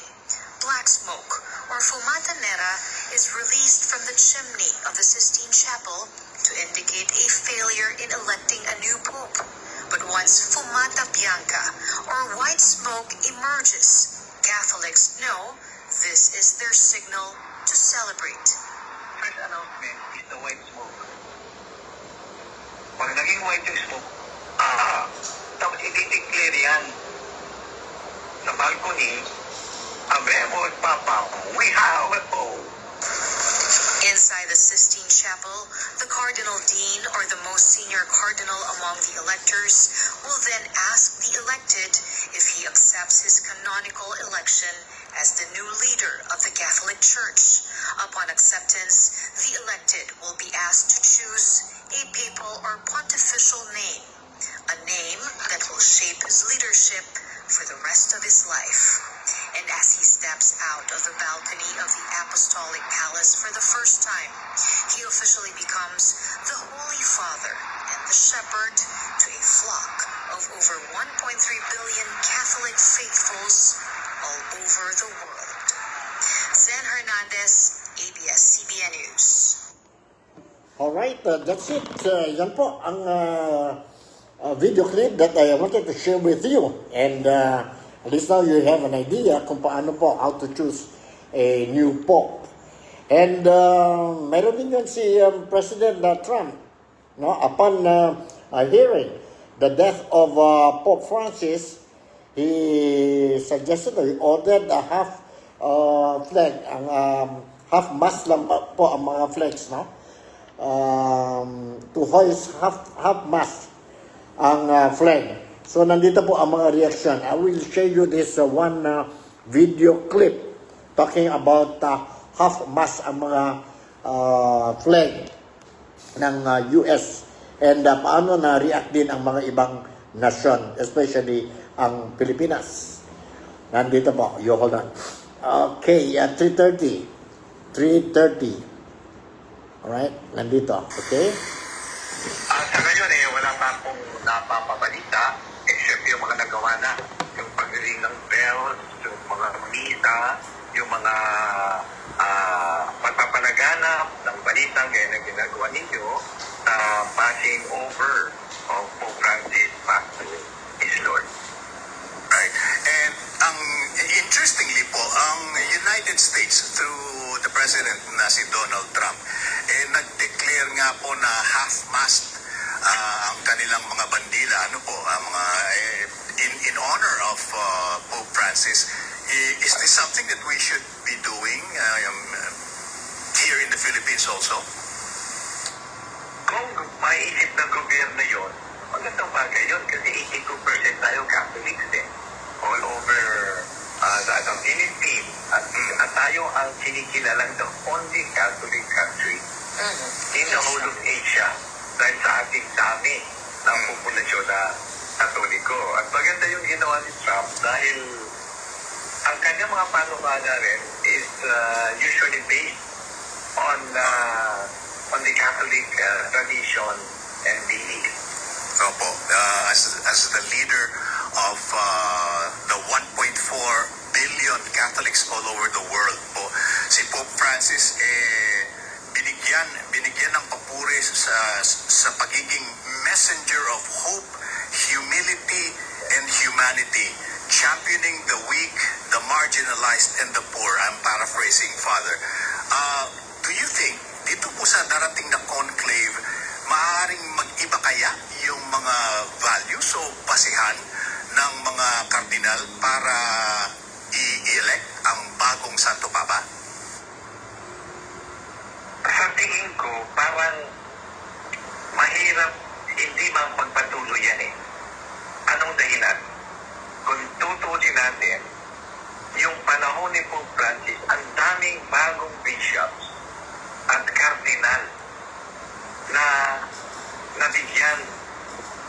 Black smoke, or fumata nera, is released from the chimney of the Sistine Chapel to indicate a failure in electing a new pope. But once fumata bianca, or white smoke, emerges, Catholics know this is their signal to celebrate. First announcement is the white smoke. Pag naging white yung smoke, tapos i-declare yan sa balcony, Abemos Papa, we have a pope. Inside the Sistine Chapel, the Cardinal Dean, or the most senior cardinal among the electors, will then ask the elected if he accepts his canonical election as the new leader of the Catholic Church. Upon acceptance, the elected will be asked to choose a papal or pontifical name, a name that will shape his leadership for the rest of his life. And as he steps out of the balcony of the Apostolic Palace for the first time, he officially becomes the Holy Father and the shepherd to a flock of over 1.3 billion Catholic faithfuls all over the world. Zen Hernandez, ABS-CBN News. Alright, that's it. Yan po ang video clip that I wanted to share with you. And At least now you have an idea kung paano po how to choose a new Pope. And meron din yun si President Trump, no? Upon hearing the death of Pope Francis, he suggested, he ordered a half flag, half mast lang po ang mga flags, no? To hoist half mast ang flag. So nandito po ang mga reaction. I will show you this one video clip talking about half mast ang mga flag ng US and paano na-react din ang mga ibang nasyon, especially ang Pilipinas. Nandito po, you hold on. Okay, 3:30. Alright, nandito, okay? Sa ngayon wala pa akong napapabalita except yung mga nagawa na. Yung pagriring ng bells, yung mga misa, yung mga pagpapalaganap ng balitang gaya na ginagawa ninyo sa passing over of Pope Francis back to his Lord. Right. And interestingly po, ang United States through the President na si Donald Trump, nag-declare nga po na half-mast ang kanilang mga bandila, mga in honor of Pope Francis. Is this something that we should be doing here in the Philippines also? Kung maiisip ng gobyerno yun, magandang bagay yun kasi 82% tayo Catholics all over the Philippines at tayo ang kinikilalang the only Catholic country in the whole of Asia dahil sa ating dami ng populasyon na Katoliko. At maganda yung ginawa ni Trump dahil ang kanyang mga panumana rin is usually based on the Catholic tradition and belief. Opo, as the leader of the 1.4 billion Catholics all over the world po, si Pope Francis binigyan ng papuri sa pagiging messenger of hope, humility, and humanity, championing the weak, the marginalized, and the poor. I'm paraphrasing, Father. Do you think, dito po sa darating na conclave, maaaring mag-iba kaya yung mga values o basihan ng mga kardinal para i-elect ang bagong Santo Papa? Sa tingin ko, parang mahirap hindi pagpatuloy yan Anong dahilan? Kung tutusin natin, yung panahon ni Pope Francis, ang daming bagong bishops at cardinal na nabigyan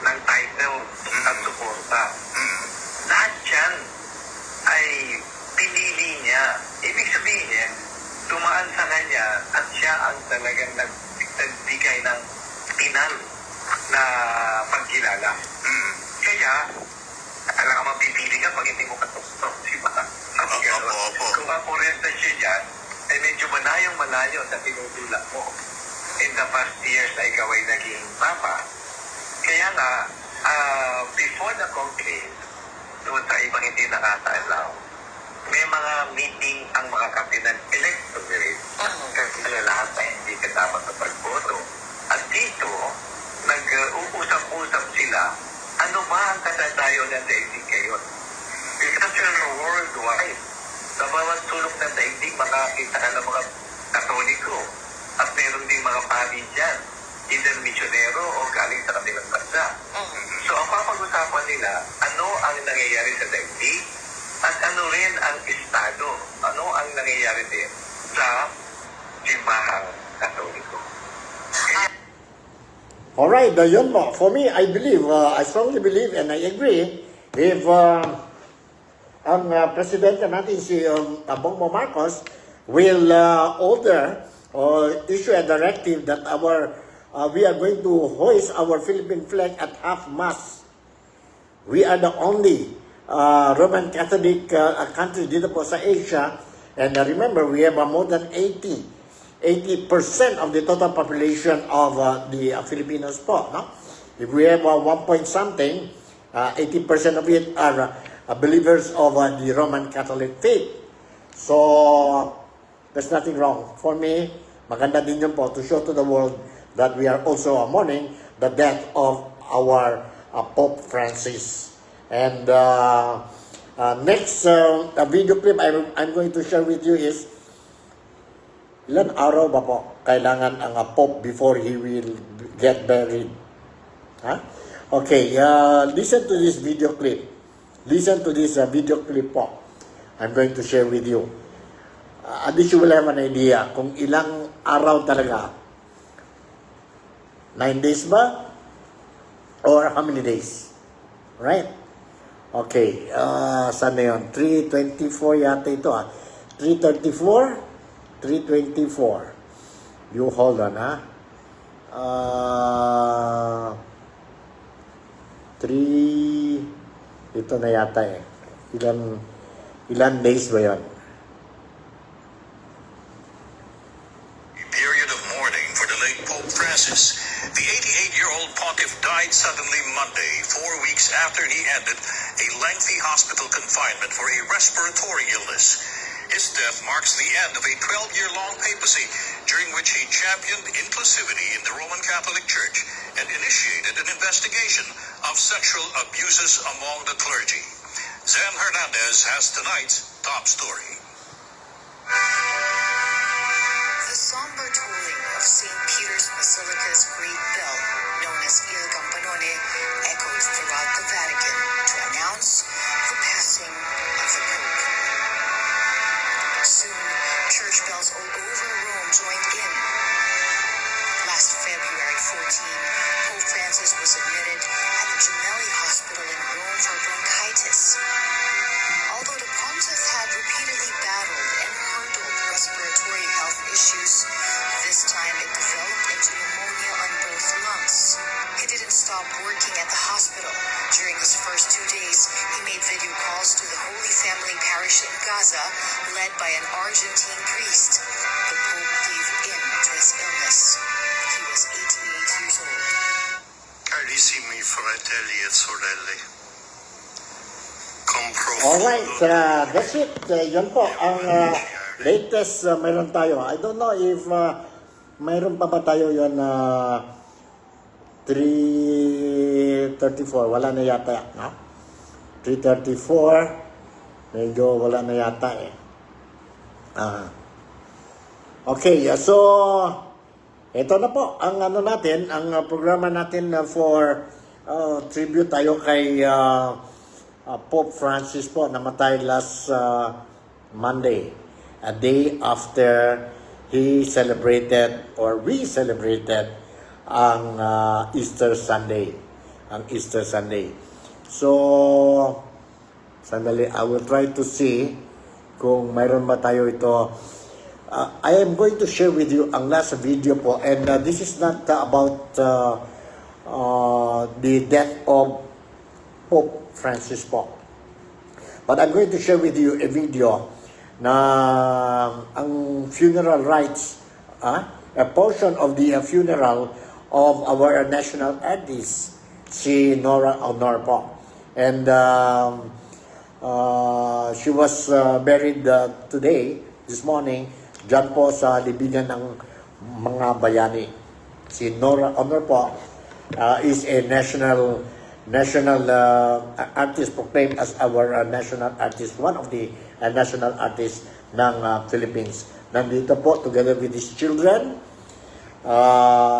ng title at suporta. Lahat yan ay pinili niya. Ibig sabihin, tumaan sa kanya at siya ang talagang nagbigay ng pinal na pagkilala. Kaya, alam ka mapipili ka pag hindi mo katuktok, di ba? Kung maporenta-siya yan, ay medyo malayong-malayo sa tinutulak mo. In the past years na ikaw ay naging papa. Kaya nga, before the conclave, doon sa ibang hindi nakakaalam, may mga meeting ang mga kapitan electorate kasi lahat na hindi kasama sa pagboto. At dito, nag-uusap-usap sila, ano ba ang katatayo ng daigdig ngayon? Because worldwide, sa bawat sulok ng daigdig, makakita ka ng mga Katoliko at meron din mga pari dyan, either misyonero o galing sa kanilang bansa. So ang papag-usapan nila, ano ang nangyayari sa daigdig at ano rin ang estado, ano ang nangyayari din sa simbahang Katoliko. Alright, yun mo. For me, I believe, I strongly believe and I agree if ang presidente natin si Bongbong Marcos will order or issue a directive that we are going to hoist our Philippine flag at half-mast. We are the only Roman Catholic country dito po sa Asia. And remember, we have more than 80% of the total population of the Filipinos po. No? If we have 1 point something, 80% of it are believers of the Roman Catholic faith. So, there's nothing wrong. For me, maganda din yun po to show to the world that we are also mourning the death of our Pope Francis. And next video clip I'm going to share with you is ilan araw ba po kailangan ang Pope before he will get buried? Okay, listen to this video clip. Listen to this video clip po. I'm going to share with you. At least you will have an idea kung ilang araw talaga. 9 days ba? Or how many days? Right? Okay, saan na yun? 3:24 yata ito 3:34? 3:24. You hold on, 3, ito na yata ilan days ba yun? Period of mourning for the late Pope Francis. The 88-year-old pontiff died suddenly Monday, 4 weeks after he ended a lengthy hospital confinement for a respiratory illness. His death marks the end of a 12-year-long papacy during which he championed inclusivity in the Roman Catholic Church and initiated an investigation of sexual abuses among the clergy. Zen Hernandez has tonight's top story. The somber tolling of St. Peter's Basilica's Great Bell, known as Il Campanone, echoed throughout the Vatican to announce the passing of the Pope. Soon, church bells all over Rome joined in. Last February 14, Pope Francis was admitted at the Gemelli Hospital in Rome for bronchitis. Although the pontiff had repeatedly battled and hurdled respiratory health issues, this time it developed into pneumonia on both lungs. He didn't stop working at the hospital. During his first 2 days, he made video calls to the Holy Family Parish in Gaza, led by an Argentine priest. The Pope gave in to his illness. He was 88 years old. Carissimi fratelli e sorelle, con Alright, profondo that's it. Yan po ang latest mayroon tayo. I don't know if mayroon pa ba tayo yan 3:34. Wala na yata. 3:34. Medyo wala na yata Okay, so ito na po ang natin, ang programa natin for tribute tayo kay Pope Francis po, namatay last Monday, a day after he celebrated or we celebrated ang Easter Sunday. So, sandali, I will try to see kung mayroon ba tayo ito. I am going to share with you ang last video po, and this is not about the death of Pope Francis po. But I'm going to share with you a video na ang funeral rites, a portion of the funeral of our national artist, si Nora Honor po. And she was buried today, this morning, dyan po sa libingan ng mga bayani. Si Nora Honor po is a national artist, proclaimed as our national artist, one of the national artists ng Philippines. Nandito po together with his children.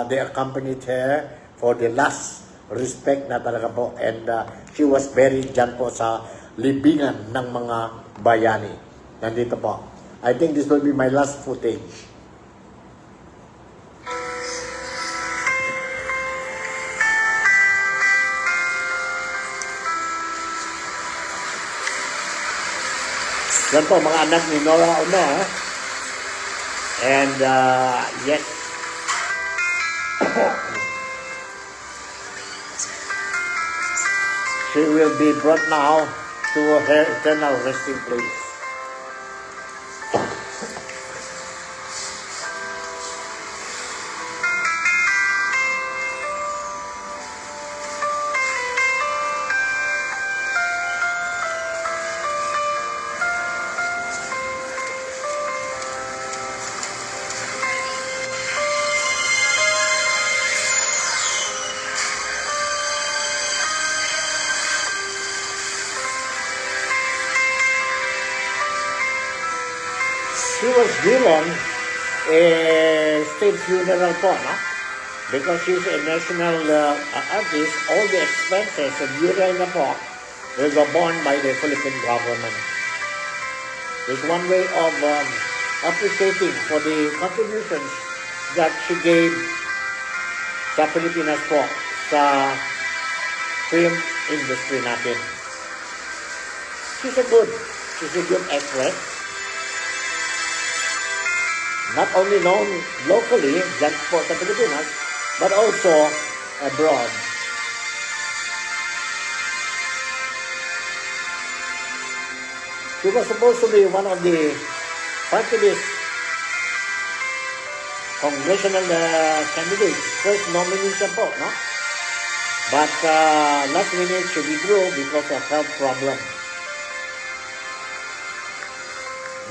They accompanied her for the last respect na talaga po, and she was buried dyan po sa libingan ng mga bayani. Nandito po. I think this will be my last footage. Yan po, mga anak ni Nora Honor. And, yes. She will be brought now to her eternal resting place. course, Dulon, state funeral po, no? Because she's a national artist, all the expenses and burial na po will be borne by the Philippine government. It's one way of appreciating for the contributions that she gave sa Pilipinas po, sa film industry natin. She's a good actress. Not only known locally, dyan po sa Pilipinas, but also abroad. She was supposed to be one of the party list congressional candidates. First nominee siya po, no? But last minute she withdrew because of health problem.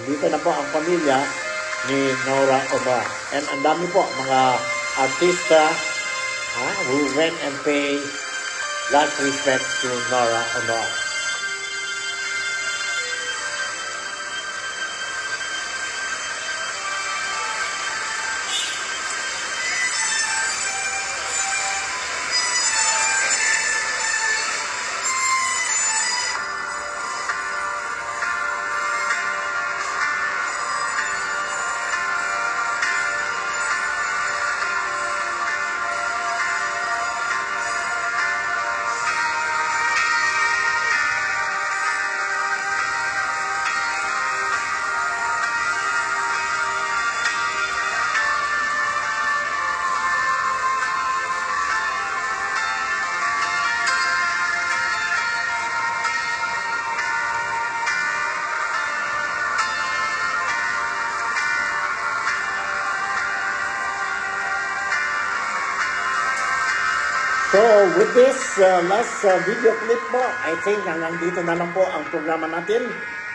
Dito na po ang pamilya ni Nora Honor. And ang dami po mga artista who went and pay last respect to Nora Honor. So, with this last video clip po, I think hanggang dito na lang po ang programa natin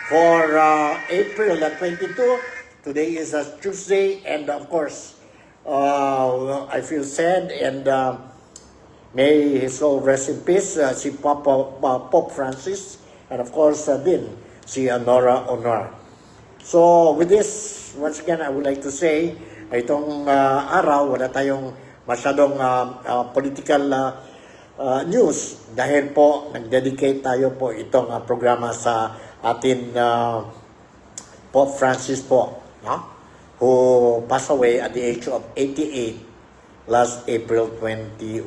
for April 22. Today is Tuesday, and of course, I feel sad, and may his soul rest in peace, si Pope Francis, and of course, din si Nora Honor. So, with this, once again, I would like to say, itong araw, wala tayong masyadong political news dahil po nag-dedicate tayo po itong programa sa atin Pope Francis po, no? Who passed away at the age of 88 last April 21.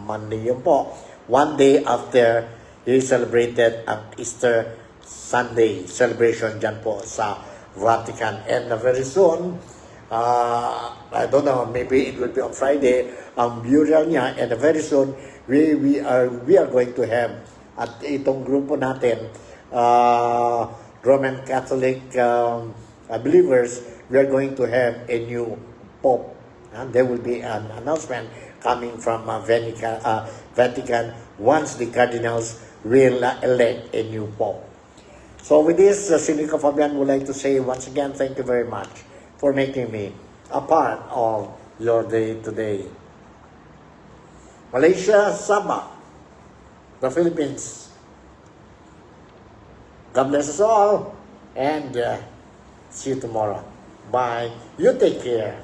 Monday yun po. One day after he celebrated ang Easter Sunday celebration dyan po sa Vatican. And very soon, I don't know, maybe it will be on Friday, ang burial niya, and very soon, we are going to have, at itong grupo natin, Roman Catholic believers, we are going to have a new Pope. There will be an announcement coming from Vatican once the cardinals will elect a new Pope. So with this, Sinico Fabian would like to say once again, thank you very much for making me a part of your day today. Malaysia, Sabah, the Philippines. God bless us all, and see you tomorrow. Bye. You take care.